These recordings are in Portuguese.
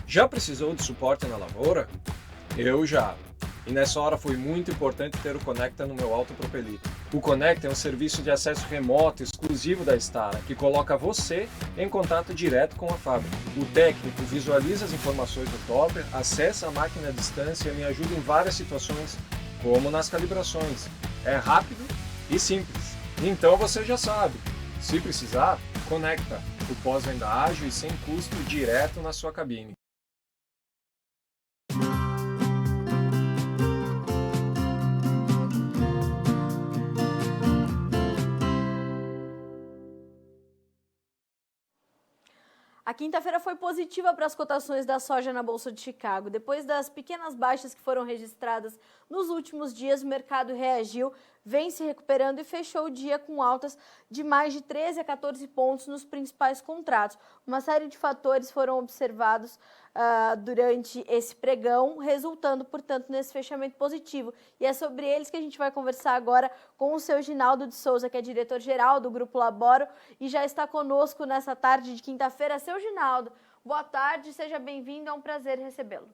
Já precisou de suporte na lavoura? Eu já. E nessa hora foi muito importante ter o Conecta no meu Auto Propelito. O Conecta é um serviço de acesso remoto exclusivo da Stara, que coloca você em contato direto com a fábrica. O técnico visualiza as informações do topper, acessa a máquina à distância e me ajuda em várias situações, como nas calibrações. É rápido e simples. Então você já sabe. Se precisar, Conecta. O pós-venda ágil e sem custo direto na sua cabine. A quinta-feira foi positiva para as cotações da soja na Bolsa de Chicago. Depois das pequenas baixas que foram registradas nos últimos dias, o mercado reagiu, vem se recuperando e fechou o dia com altas de mais de 13 a 14 pontos nos principais contratos. Uma série de fatores foram observados durante esse pregão, resultando, portanto, nesse fechamento positivo. E é sobre eles que a gente vai conversar agora com o seu Ginaldo de Souza, que é diretor-geral do Grupo Laboro e já está conosco nessa tarde de quinta-feira. Seu Ginaldo, boa tarde, seja bem-vindo, é um prazer recebê-lo.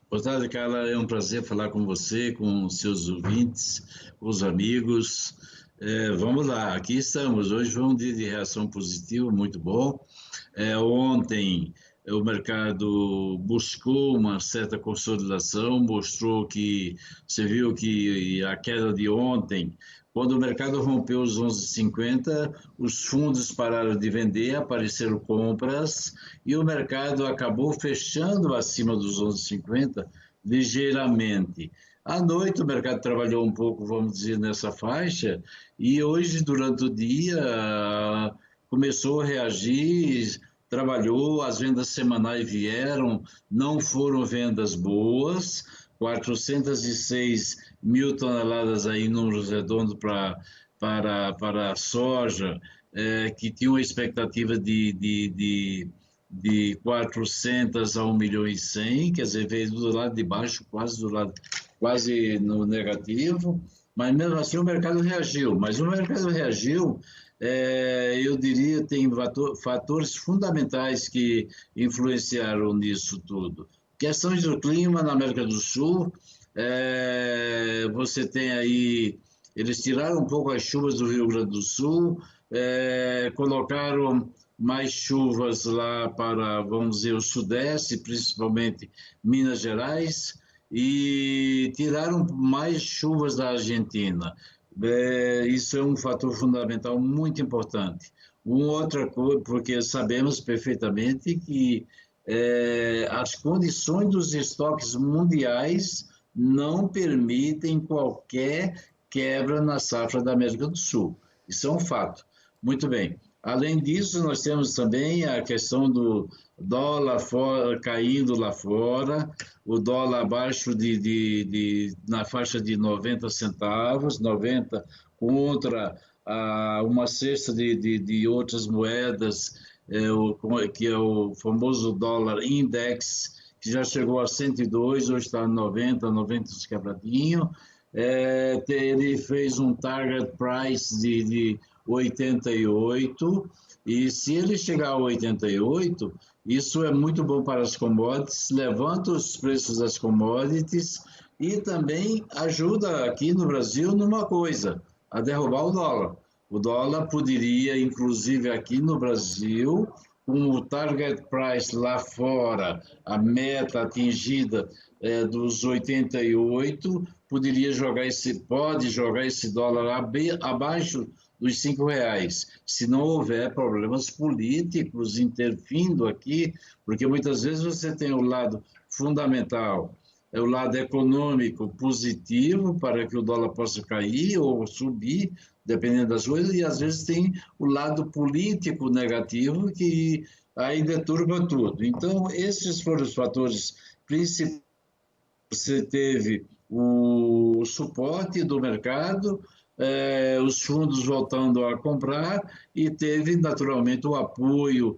Boa tarde, Carla, é um prazer falar com você, com os seus ouvintes, os amigos. Vamos lá, aqui estamos. Hoje foi um dia de reação positiva, muito bom. Ontem o mercado buscou uma certa consolidação, mostrou que, você viu que a queda de ontem, quando o mercado rompeu os 11,50, os fundos pararam de vender, apareceram compras e o mercado acabou fechando acima dos 11,50 ligeiramente. À noite o mercado trabalhou um pouco, vamos dizer, nessa faixa e hoje, durante o dia, começou a reagir, trabalhou, as vendas semanais vieram, não foram vendas boas, 406 mil toneladas aí, números redondos para a soja, que tinha uma expectativa de 400 a 1 milhão e 100, quer dizer, veio do lado de baixo, quase no negativo, mas mesmo assim o mercado reagiu. Mas o mercado reagiu, eu diria, tem fatores fundamentais que influenciaram nisso tudo. Questões do clima na América do Sul, você tem aí, eles tiraram um pouco as chuvas do Rio Grande do Sul, colocaram mais chuvas lá para, vamos dizer, o Sudeste, principalmente Minas Gerais, e tiraram mais chuvas da Argentina. Isso é um fator fundamental muito importante. Uma outra coisa, porque sabemos perfeitamente que as condições dos estoques mundiais não permitem qualquer quebra na safra da América do Sul. Isso é um fato. Muito bem. Além disso, nós temos também a questão do dólar caindo lá fora, o dólar abaixo na faixa de 90 centavos, 90 contra uma cesta de outras moedas, que é o famoso dólar index, que já chegou a 102, hoje está 90, 90 quebradinho. Ele fez um target price de 88, e se ele chegar a 88, isso é muito bom para as commodities, levanta os preços das commodities e também ajuda aqui no Brasil numa coisa, a derrubar o dólar. O dólar poderia, inclusive aqui no Brasil, com o target price lá fora, a meta atingida dos 88, pode jogar esse dólar abaixo dos R$ 5, se não houver problemas políticos intervindo aqui, porque muitas vezes você tem o lado fundamental, o lado econômico positivo para que o dólar possa cair ou subir, dependendo das coisas, e às vezes tem o lado político negativo que aí deturba tudo. Então, esses foram os fatores principais. Você teve o suporte do mercado, os fundos voltando a comprar e teve, naturalmente, o apoio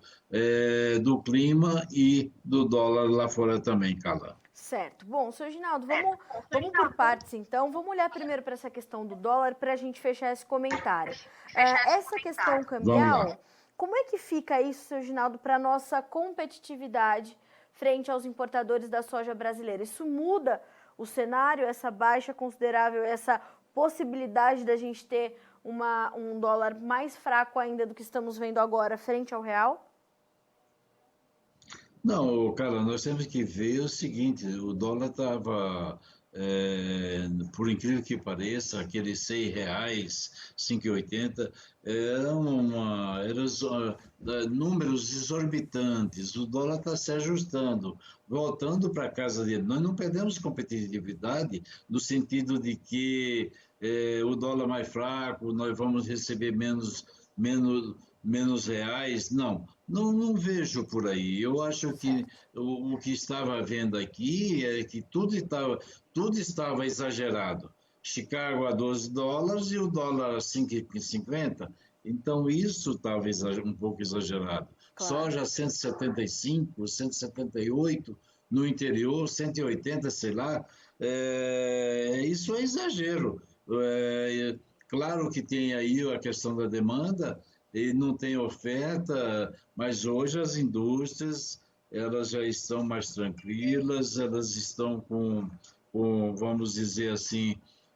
do clima e do dólar lá fora também, Carla. Certo. Bom, seu Ginaldo, vamos por partes, então. Vamos olhar primeiro para essa questão do dólar para a gente fechar esse comentário. Essa questão cambial, como é que fica isso, seu Ginaldo, para a nossa competitividade frente aos importadores da soja brasileira. Isso muda o cenário, essa baixa considerável, essa possibilidade da gente ter um dólar mais fraco ainda do que estamos vendo agora frente ao real? Não, cara, nós temos que ver o seguinte, o dólar estava, por incrível que pareça, aqueles R$ 6, 5,80, eram números exorbitantes, o dólar está se ajustando, voltando para casa dele. Nós não perdemos competitividade no sentido de que o dólar mais fraco, nós vamos receber menos reais, não vejo por aí. Eu acho que o que estava vendo aqui é que tudo estava exagerado. Chicago a $12 e o dólar a 5,50. Então, isso estava um pouco exagerado. Claro. Soja 175, 178, no interior 180, sei lá. Isso é exagero. Claro que tem aí a questão da demanda, e não tem oferta, mas hoje as indústrias elas já estão mais tranquilas, elas estão vamos dizer assim,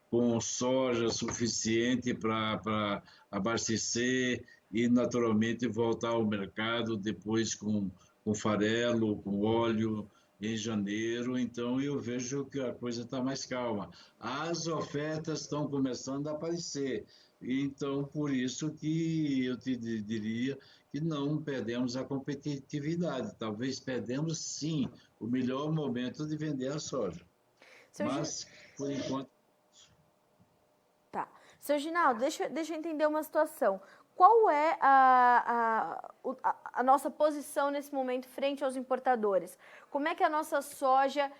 com soja suficiente para abastecer e naturalmente voltar ao mercado depois com farelo, com óleo em janeiro. Então eu vejo que a coisa está mais calma. As ofertas estão começando a aparecer. Então, por isso que eu te diria que não perdemos a competitividade. Talvez perdemos, sim, o melhor momento de vender a soja. Mas, por enquanto... Tá. Seu Ginaldo, deixa eu entender uma situação. Qual é a nossa posição nesse momento frente aos importadores? Como é que a nossa soja,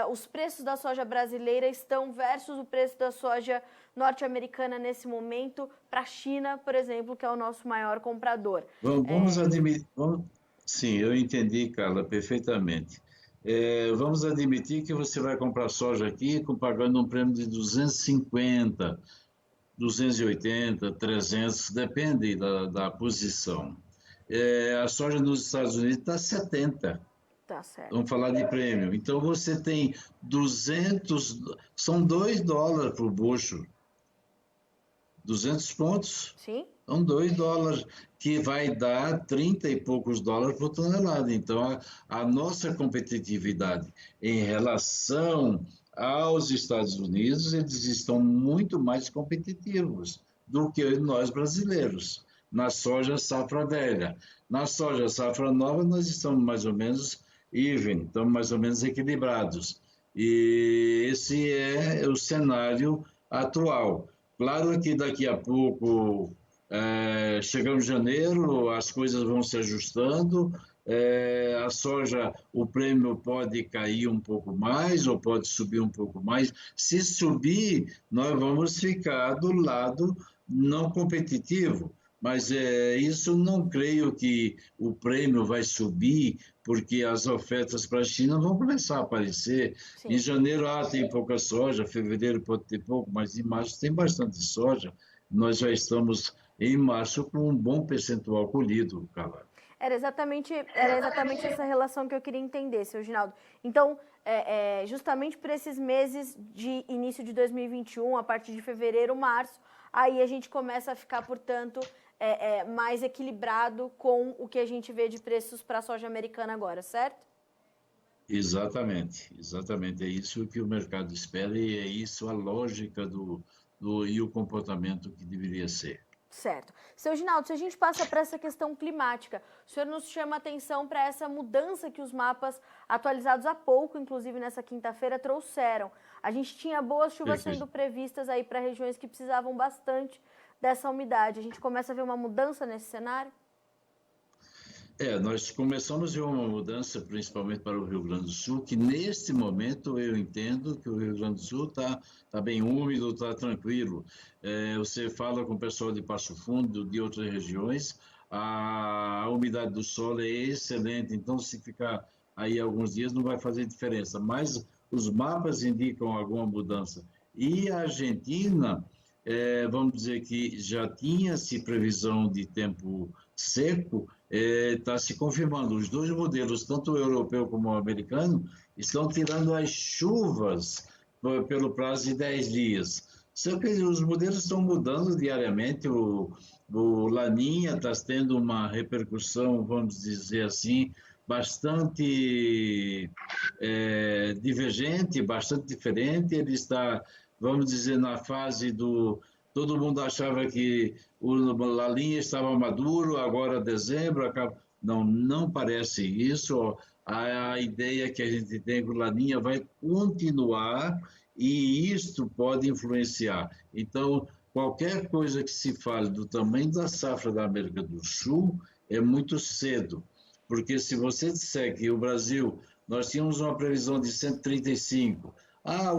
os preços da soja brasileira estão versus o preço da soja norte-americana nesse momento para a China, por exemplo, que é o nosso maior comprador? Vamos admitir... Sim, eu entendi, Carla, perfeitamente. Vamos admitir que você vai comprar soja aqui pagando um prêmio de 250, 280, 300, depende da posição. A soja nos Estados Unidos está 70. Tá certo. Vamos falar de prêmio. Então você tem 200, são $2 por bucho. 200 pontos? Sim. São $2, que vai dar 30 e poucos dólares por tonelada. Então, a nossa competitividade em relação aos Estados Unidos, eles estão muito mais competitivos do que nós brasileiros, na soja safra velha. Na soja safra nova, nós estamos mais ou menos even, estamos mais ou menos equilibrados. E esse é o cenário atual. Claro que daqui a pouco, chegamos em janeiro, as coisas vão se ajustando, a soja, o prêmio pode cair um pouco mais ou pode subir um pouco mais. Se subir, nós vamos ficar do lado não competitivo, mas isso não creio que o prêmio vai subir, porque as ofertas para a China vão começar a aparecer. Sim. Em janeiro tem pouca soja, fevereiro pode ter pouco, mas em março tem bastante soja. Nós já estamos em março com um bom percentual colhido, Carla. Era exatamente essa relação que eu queria entender, seu Ginaldo. Então, justamente por esses meses de início de 2021, a partir de fevereiro, março, aí a gente começa a ficar, portanto, mais equilibrado com o que a gente vê de preços para a soja americana agora, certo? Exatamente. É isso que o mercado espera e é isso a lógica e o comportamento que deveria ser. Certo. Seu Ginaldo, se a gente passa para essa questão climática, o senhor nos chama a atenção para essa mudança que os mapas atualizados há pouco, inclusive nessa quinta-feira, trouxeram. A gente tinha boas chuvas sendo previstas aí para regiões que precisavam bastante dessa umidade. A gente começa a ver uma mudança nesse cenário? Nós começamos a ver uma mudança, principalmente para o Rio Grande do Sul, que neste momento eu entendo que o Rio Grande do Sul está bem úmido, está tranquilo. Você fala com o pessoal de Passo Fundo, de outras regiões, a umidade do solo é excelente, então se ficar aí alguns dias não vai fazer diferença, mas os mapas indicam alguma mudança. E a Argentina, vamos dizer que já tinha-se previsão de tempo seco, está se confirmando. Os dois modelos, tanto o europeu como o americano, estão tirando as chuvas pelo prazo de 10 dias. Só que os modelos estão mudando diariamente. O Laninha está tendo uma repercussão, vamos dizer assim, bastante divergente, bastante diferente. Ele está, vamos dizer, na fase do... Todo mundo achava que o Laninha estava maduro, agora dezembro, acaba... Não parece isso. A ideia que a gente tem é que o Laninha vai continuar e isto pode influenciar. Então, qualquer coisa que se fale do tamanho da safra da América do Sul é muito cedo, porque se você disser que o Brasil, nós tínhamos uma previsão de 135,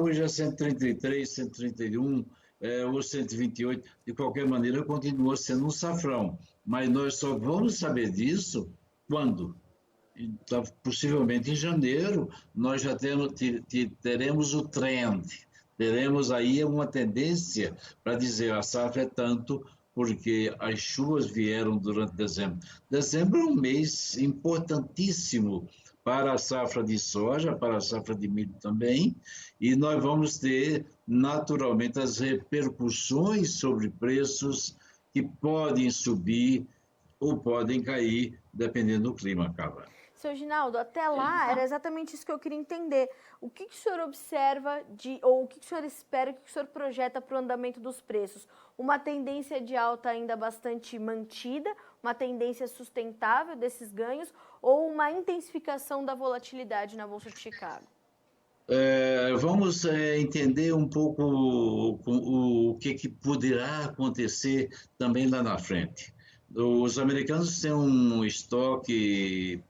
hoje é 133, 131, ou 128, de qualquer maneira continua sendo um safrão, mas nós só vamos saber disso quando? Então, possivelmente em janeiro, nós já teremos o trend, teremos aí uma tendência para dizer a safra é tanto, porque as chuvas vieram durante dezembro. Dezembro é um mês importantíssimo para a safra de soja, para a safra de milho também, e nós vamos ter naturalmente as repercussões sobre preços que podem subir ou podem cair, dependendo do clima, Carla. Seu Ginaldo, até lá era exatamente isso que eu queria entender. O que o senhor observa ou o que o senhor espera, o que o senhor projeta para o andamento dos preços? Uma tendência de alta ainda bastante mantida, uma tendência sustentável desses ganhos ou uma intensificação da volatilidade na Bolsa de Chicago? Vamos entender um pouco o que poderá acontecer também lá na frente. Os americanos têm um estoque,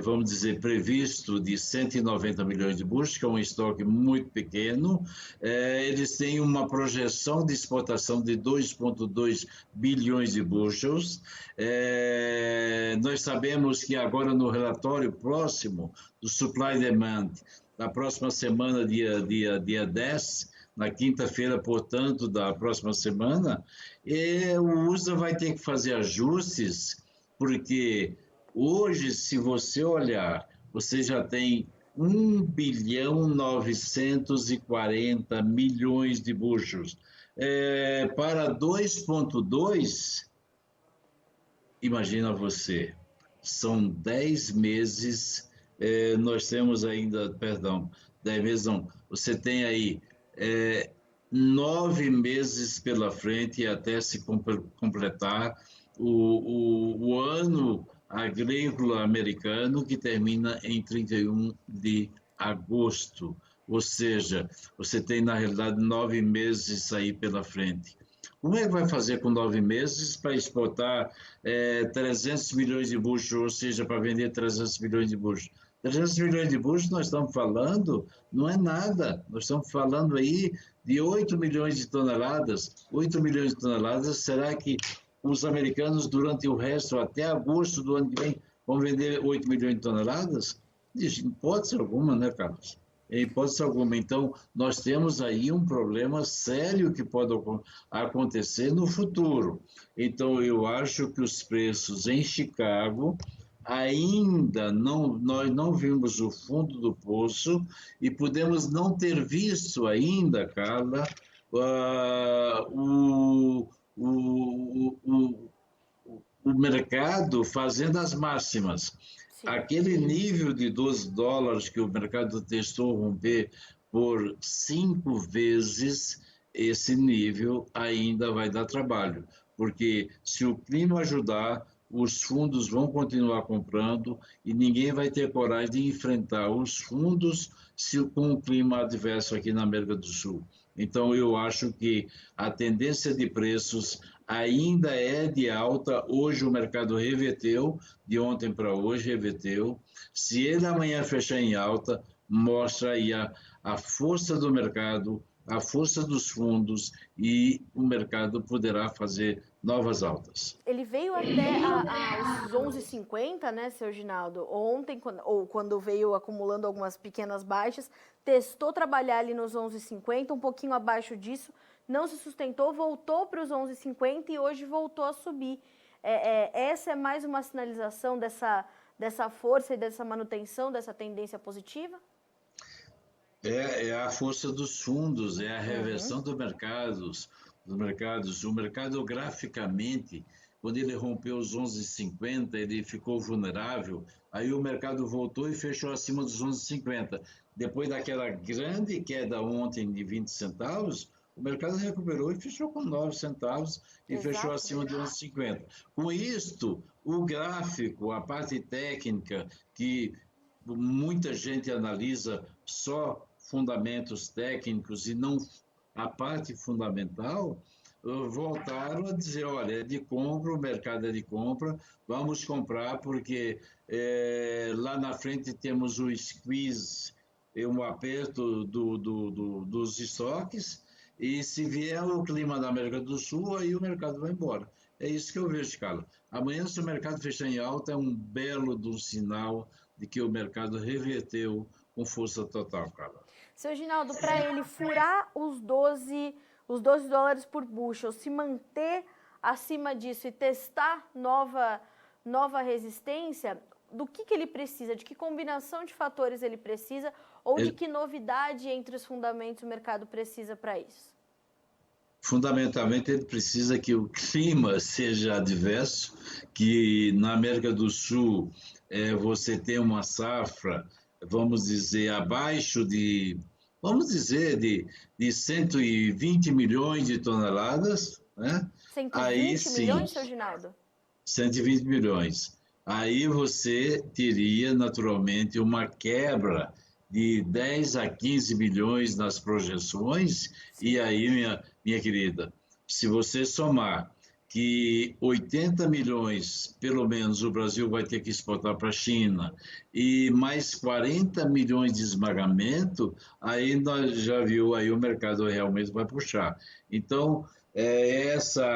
vamos dizer, previsto de 190 milhões de bushels, que é um estoque muito pequeno. Eles têm uma projeção de exportação de 2,2 bilhões de bushels. Nós sabemos que agora no relatório próximo do Supply Demand, na próxima semana, dia 10, na quinta-feira, portanto, da próxima semana, o USA vai ter que fazer ajustes, porque hoje, se você olhar, você já tem 1,940 bilhão de bushels. Para 2,2, imagina você, são 10 meses, nós temos ainda, 10 meses não, você tem aí 9 meses pela frente até se completar o ano agrícola americano, que termina em 31 de agosto. Ou seja, você tem, na realidade, 9 meses aí pela frente. Como é que vai fazer com 9 meses para exportar 300 milhões de bushels, ou seja, para vender 300 milhões de bushels? 300 milhões de bushels, nós estamos falando, não é nada. Nós estamos falando aí de 8 milhões de toneladas. 8 milhões de toneladas, será que os americanos, durante o resto, até agosto do ano que vem, vão vender 8 milhões de toneladas? Em hipótese alguma, né, Carlos? Em hipótese alguma. Então, nós temos aí um problema sério que pode acontecer no futuro. Então, eu acho que os preços em Chicago ainda nós não vimos o fundo do poço e podemos não ter visto ainda, Carla, o mercado fazendo as máximas. Sim. Aquele nível de $12 que o mercado testou romper por 5 vezes, esse nível ainda vai dar trabalho, porque se o clima ajudar, os fundos vão continuar comprando e ninguém vai ter coragem de enfrentar os fundos com o clima adverso aqui na América do Sul. Então, eu acho que a tendência de preços ainda é de alta. Hoje o mercado reverteu, de ontem para hoje reverteu. Se ele amanhã fechar em alta, mostra aí a força do mercado, a força dos fundos, e o mercado poderá fazer novas altas. Ele veio até aos 11,50, né, seu Ginaldo? Ontem, quando veio acumulando algumas pequenas baixas, testou trabalhar ali nos 11,50, um pouquinho abaixo disso, não se sustentou, voltou para os 11,50 e hoje voltou a subir. Essa é mais uma sinalização dessa força e dessa manutenção, dessa tendência positiva? É a força dos fundos, é a reversão dos mercados. O mercado, graficamente, quando ele rompeu os 11,50, ele ficou vulnerável, aí o mercado voltou e fechou acima dos 11,50. Depois daquela grande queda ontem de 20 centavos, o mercado recuperou e fechou com 9 centavos e Exato. fechou acima de 11,50. Com isto, o gráfico, a parte técnica, que muita gente analisa só fundamentos técnicos e não a parte fundamental, voltaram a dizer, olha, é de compra, o mercado é de compra, vamos comprar porque lá na frente temos o squeeze, um aperto dos estoques, e se vier o clima da América do Sul, aí o mercado vai embora. É isso que eu vejo, Carlos. Amanhã, se o mercado fechar em alta, é um belo do sinal de que o mercado reverteu com força total, Carlos. Seu Ginaldo, para ele furar os 12 dólares por bushel, se manter acima disso e testar nova resistência, do que ele precisa? De que combinação de fatores ele precisa? Ou de que novidade entre os fundamentos o mercado precisa para isso? Fundamentalmente, ele precisa que o clima seja adverso, que na América do Sul você tenha uma safra, vamos dizer, abaixo de 120 milhões de toneladas, né? 120 Aí, sim, milhões, seu Ginaldo? 120 milhões. Aí você teria, naturalmente, uma quebra de 10 a 15 milhões nas projeções, e aí, minha querida, se você somar que 80 milhões, pelo menos, o Brasil vai ter que exportar para a China, e mais 40 milhões de esmagamento, aí nós já viu, aí o mercado realmente vai puxar. Então, é essa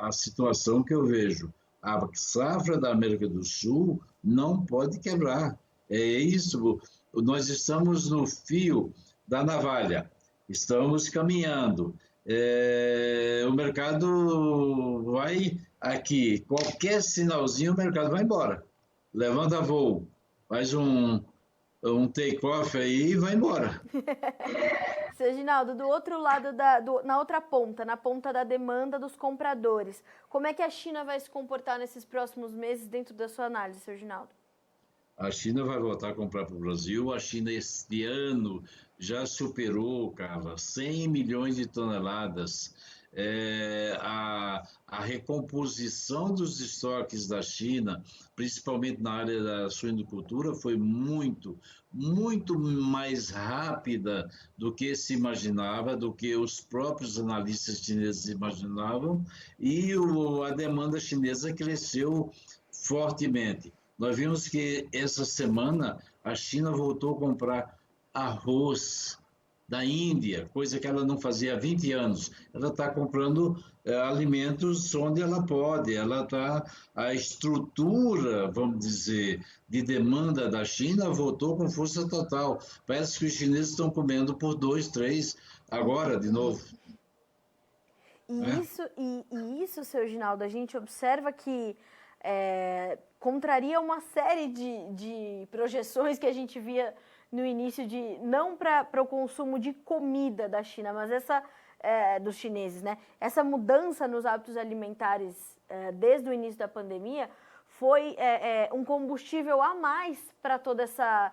a situação que eu vejo. A safra da América do Sul não pode quebrar. É isso, nós estamos no fio da navalha, estamos caminhando. O mercado vai aqui, qualquer sinalzinho o mercado vai embora. Levanta voo, faz um take-off aí e vai embora. Seu Ginaldo, do outro lado, na outra ponta, na ponta da demanda dos compradores, como é que a China vai se comportar nesses próximos meses dentro da sua análise, seu Ginaldo? A China vai voltar a comprar para o Brasil. A China, este ano, já superou, Carla, 100 milhões de toneladas. A recomposição dos estoques da China, principalmente na área da suinocultura, foi muito mais rápida do que se imaginava, do que os próprios analistas chineses imaginavam, e a demanda chinesa cresceu fortemente. Nós vimos que essa semana a China voltou a comprar arroz da Índia, coisa que ela não fazia há 20 anos. Ela está comprando alimentos onde ela pode. A estrutura, vamos dizer, de demanda da China voltou com força total. Parece que os chineses estão comendo por 2, 3 agora de novo. Isso, seu Ginaldo, a gente observa que contraria uma série de projeções que a gente via no início, não para o consumo de comida da China, mas dos chineses, né? Essa mudança nos hábitos alimentares desde o início da pandemia foi um combustível a mais para toda essa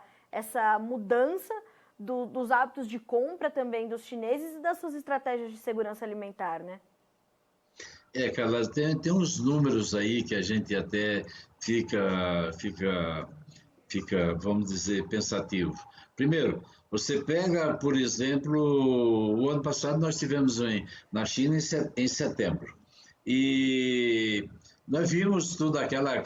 mudança dos hábitos de compra também dos chineses e das suas estratégias de segurança alimentar, né? Carla, tem uns números aí que a gente até fica, vamos dizer, pensativo. Primeiro, você pega, por exemplo, o ano passado nós tivemos na China em setembro, e nós vimos toda aquela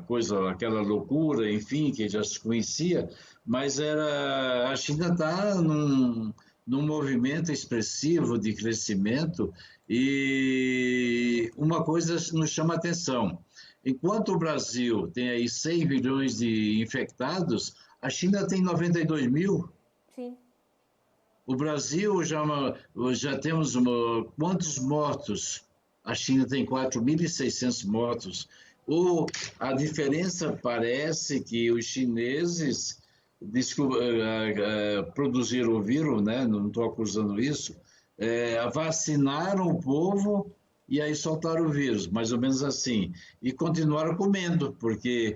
coisa, aquela loucura, enfim, que já se conhecia, mas a China está num movimento expressivo de crescimento, e uma coisa nos chama a atenção. Enquanto o Brasil tem aí 6 milhões de infectados, a China tem 92 mil. Sim. O Brasil já temos quantos mortos? a China tem 4.600 mortos. A diferença parece que os chineses produziram o vírus, né? Não estou acusando isso, vacinaram o povo e aí soltaram o vírus, mais ou menos assim. E continuaram comendo, porque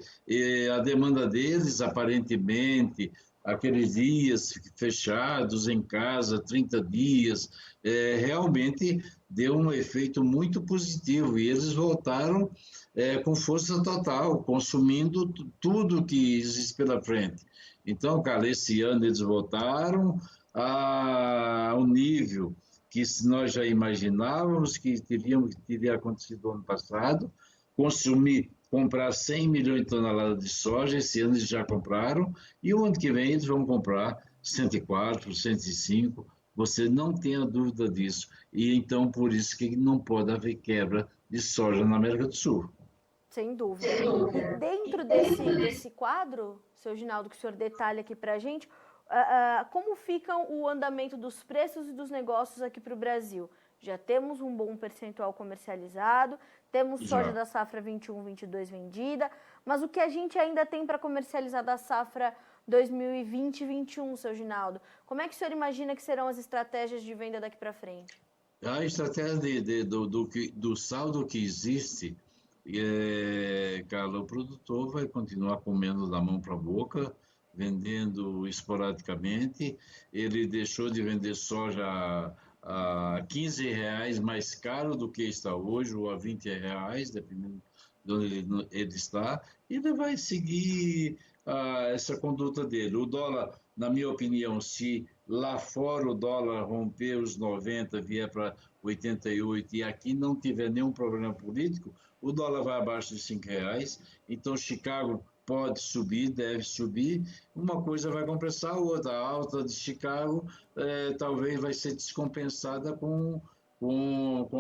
a demanda deles, aparentemente, aqueles dias fechados em casa, 30 dias, realmente deu um efeito muito positivo e eles voltaram com força total, consumindo tudo que existe pela frente. Então, cara, esse ano eles voltaram ao nível que nós já imaginávamos que teria acontecido ano passado, comprar 100 milhões de toneladas de soja, esse ano eles já compraram, e o ano que vem eles vão comprar 104, 105, você não tenha dúvida disso. E então, por isso que não pode haver quebra de soja na América do Sul. Sem dúvida. E dentro desse quadro, seu Ginaldo, que o senhor detalha aqui para a gente, como fica o andamento dos preços e dos negócios aqui para o Brasil? Já temos um bom percentual comercializado, temos soja da safra 21-22 vendida, mas o que a gente ainda tem para comercializar da safra 2020-21, seu Ginaldo? Como é que o senhor imagina que serão as estratégias de venda daqui para frente? A estratégia do saldo que existe, Carla, o produtor vai continuar comendo da mão para a boca, vendendo esporadicamente. Ele deixou de vender soja a R$ 15 mais caro do que está hoje, ou a R$ 20, dependendo de onde ele está. Ele vai seguir essa conduta dele. O dólar, na minha opinião, se lá fora o dólar romper os 90, vier para 88 e aqui não tiver nenhum problema político, o dólar vai abaixo de R$ 5. Então, Chicago pode subir, deve subir, uma coisa vai compensar a outra. A alta de Chicago talvez vai ser descompensada com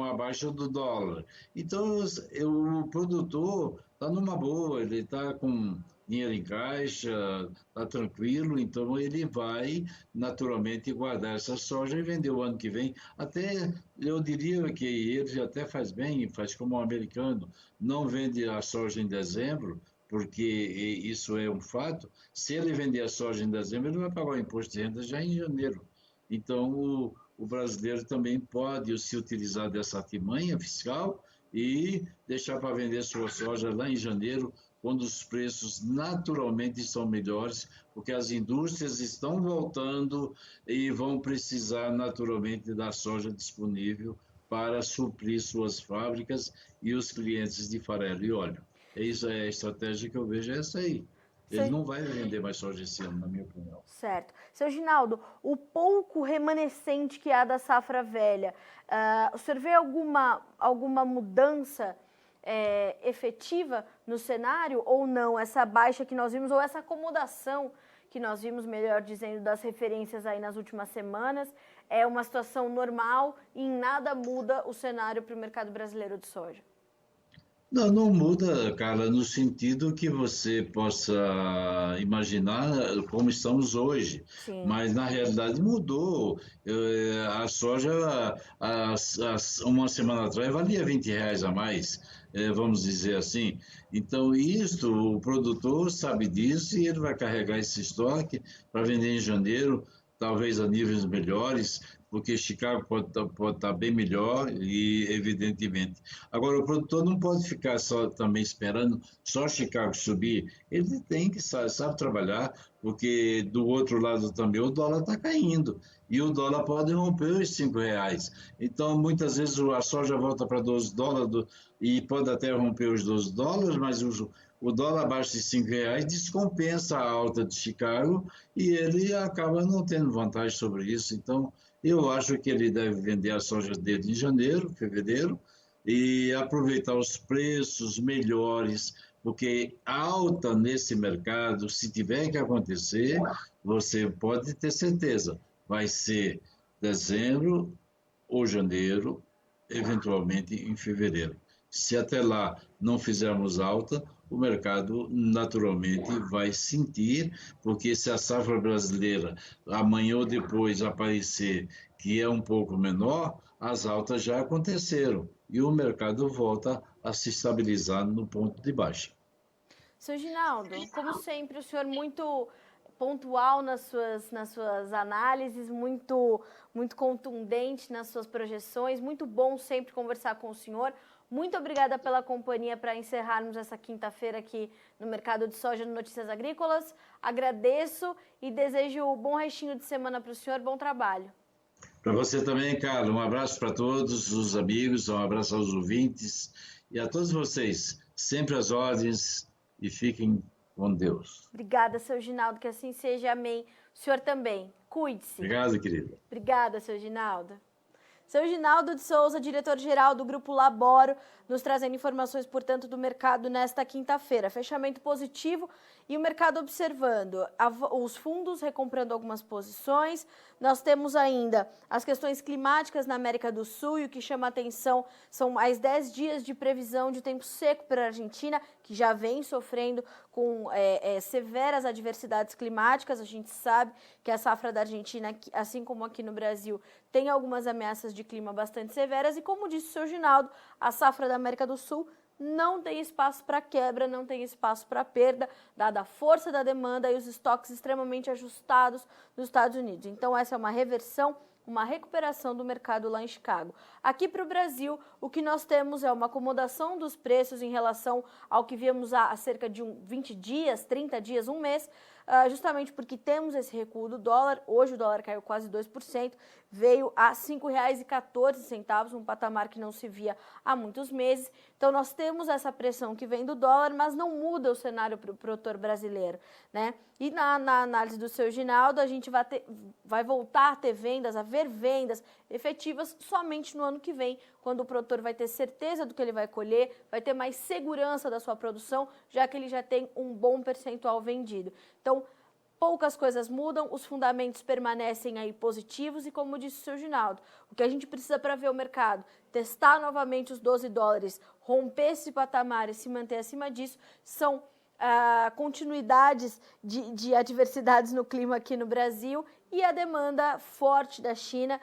a baixa do dólar. Então, o produtor está numa boa, ele está com dinheiro em caixa, está tranquilo, então ele vai naturalmente guardar essa soja e vender o ano que vem. Até eu diria que ele até faz bem, faz como o americano, não vende a soja em dezembro, porque isso é um fato. Se ele vender a soja em dezembro, ele vai pagar o imposto de renda já em janeiro. Então, o brasileiro também pode se utilizar dessa artimanha fiscal e deixar para vender sua soja lá em janeiro, quando os preços naturalmente são melhores, porque as indústrias estão voltando e vão precisar naturalmente da soja disponível para suprir suas fábricas e os clientes de farelo e óleo. Isso é a estratégia que eu vejo, é essa aí. Ele não vai vender mais soja esse ano, na minha opinião. Certo. Seu Ginaldo, o pouco remanescente que há da safra velha, o senhor vê alguma mudança efetiva no cenário ou não? Essa baixa que nós vimos, ou essa acomodação que nós vimos, melhor dizendo, das referências aí nas últimas semanas, é uma situação normal e em nada muda o cenário para o mercado brasileiro de soja? Não muda, Carla, no sentido que você possa imaginar como estamos hoje. Sim. Mas, na realidade, mudou. A soja, uma semana atrás, valia R$ 20 a mais, vamos dizer assim. Então, o produtor sabe disso e ele vai carregar esse estoque para vender em janeiro, talvez a níveis melhores, porque Chicago pode estar bem melhor e, evidentemente. Agora, o produtor não pode ficar também esperando só Chicago subir. Ele tem que sabe trabalhar, porque do outro lado também o dólar está caindo. E o dólar pode romper os R$ 5. Então, muitas vezes a soja volta para $12 e pode até romper os $12, mas o dólar abaixo de R$ 5 descompensa a alta de Chicago e ele acaba não tendo vantagem sobre isso. Então, eu acho que ele deve vender a soja dele em janeiro, fevereiro, e aproveitar os preços melhores, porque alta nesse mercado, se tiver que acontecer, você pode ter certeza, vai ser dezembro ou janeiro, eventualmente em fevereiro. Se até lá não fizermos alta, o mercado naturalmente vai sentir, porque se a safra brasileira amanhã ou depois aparecer que é um pouco menor, as altas já aconteceram. e o mercado volta a se estabilizar no ponto de baixa. Seu Ginaldo, como sempre, o senhor muito pontual nas suas análises, muito contundente nas suas projeções, muito bom sempre conversar com o senhor. Muito obrigada pela companhia para encerrarmos essa quinta-feira aqui no Mercado de Soja no Notícias Agrícolas. Agradeço e desejo um bom restinho de semana para o senhor, bom trabalho. Para você também, Carla, um abraço para todos os amigos, um abraço aos ouvintes e a todos vocês, sempre às ordens e fiquem com Deus. Obrigada, seu Ginaldo, que assim seja, amém. O senhor também, cuide-se. Obrigado, querida. Obrigada, seu Ginaldo. Seu Ginaldo de Souza, diretor-geral do Grupo Laboro, nos trazendo informações, portanto, do mercado nesta quinta-feira. Fechamento positivo e o mercado observando os fundos recomprando algumas posições. Nós temos ainda as questões climáticas na América do Sul e o que chama a atenção são mais 10 dias de previsão de tempo seco para a Argentina, que já vem sofrendo com severas adversidades climáticas. A gente sabe que a safra da Argentina, assim como aqui no Brasil, tem algumas ameaças de clima bastante severas e, como disse o seu Ginaldo, a safra da América do Sul não tem espaço para quebra, não tem espaço para perda, dada a força da demanda e os estoques extremamente ajustados nos Estados Unidos. Então, essa é uma reversão, uma recuperação do mercado lá em Chicago. Aqui para o Brasil, o que nós temos é uma acomodação dos preços em relação ao que víamos há cerca de 20 dias, 30 dias, um mês, justamente porque temos esse recuo do dólar. Hoje o dólar caiu quase 2%, veio a R$ 5,14, um patamar que não se via há muitos meses. Então nós temos essa pressão que vem do dólar, mas não muda o cenário para o produtor brasileiro, né? E na análise do seu Ginaldo, a gente vai voltar a ter vendas, a ver vendas efetivas somente no ano que vem, quando o produtor vai ter certeza do que ele vai colher, vai ter mais segurança da sua produção, já que ele já tem um bom percentual vendido. Então, poucas coisas mudam, os fundamentos permanecem aí positivos e, como disse o seu Ginaldo, o que a gente precisa para ver o mercado, testar novamente os 12 dólares, romper esse patamar e se manter acima disso, são continuidades de adversidades no clima aqui no Brasil e a demanda forte da China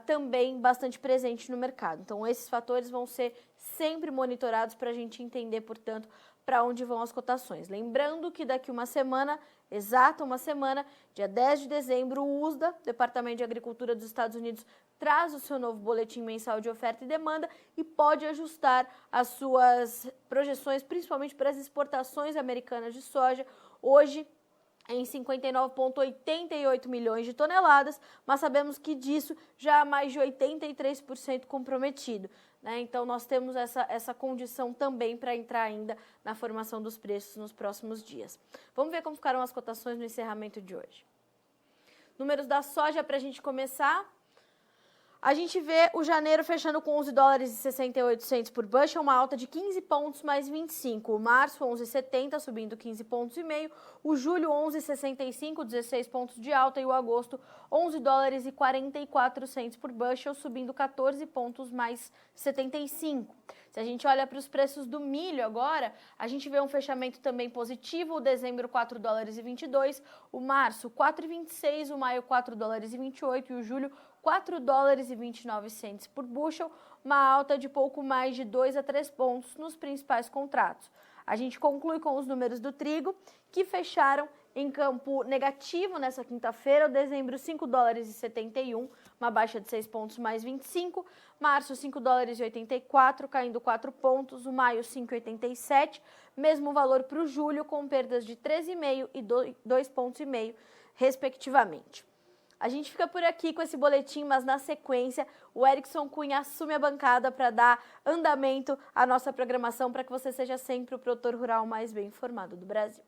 também bastante presente no mercado. Então, esses fatores vão ser sempre monitorados para a gente entender, portanto, para onde vão as cotações. Lembrando que daqui uma semana, exata uma semana, dia 10 de dezembro, o USDA, Departamento de Agricultura dos Estados Unidos, traz o seu novo boletim mensal de oferta e demanda e pode ajustar as suas projeções, principalmente para as exportações americanas de soja. Hoje, em 59,88 milhões de toneladas, mas sabemos que disso já há mais de 83% comprometido, né? Então, nós temos essa condição também para entrar ainda na formação dos preços nos próximos dias. Vamos ver como ficaram as cotações no encerramento de hoje. Números da soja para a gente começar. A gente vê o janeiro fechando com 11 dólares e 68 centos por bushel, uma alta de 15 pontos mais 25. O março, 11,70, subindo 15 pontos e meio. O julho, 11,65, 16 pontos de alta. E o agosto, 11 dólares e 44 centos por bushel, subindo 14 pontos mais 75. Se a gente olha para os preços do milho agora, a gente vê um fechamento também positivo. O dezembro, 4 dólares e 22. O março, 4,26. O maio, 4 dólares e 28. E o julho, 4 dólares e 29 centos por bushel, uma alta de pouco mais de 2 a 3 pontos nos principais contratos. A gente conclui com os números do trigo, que fecharam em campo negativo nessa quinta-feira. O dezembro, 5 dólares e 71, uma baixa de 6 pontos mais 25. Março, 5 dólares e 84, caindo 4 pontos. O maio, 5,87, mesmo valor para o julho, com perdas de 13,5 e 2,5 pontos, respectivamente. A gente fica por aqui com esse boletim, mas na sequência o Erickson Cunha assume a bancada para dar andamento à nossa programação para que você seja sempre o produtor rural mais bem informado do Brasil.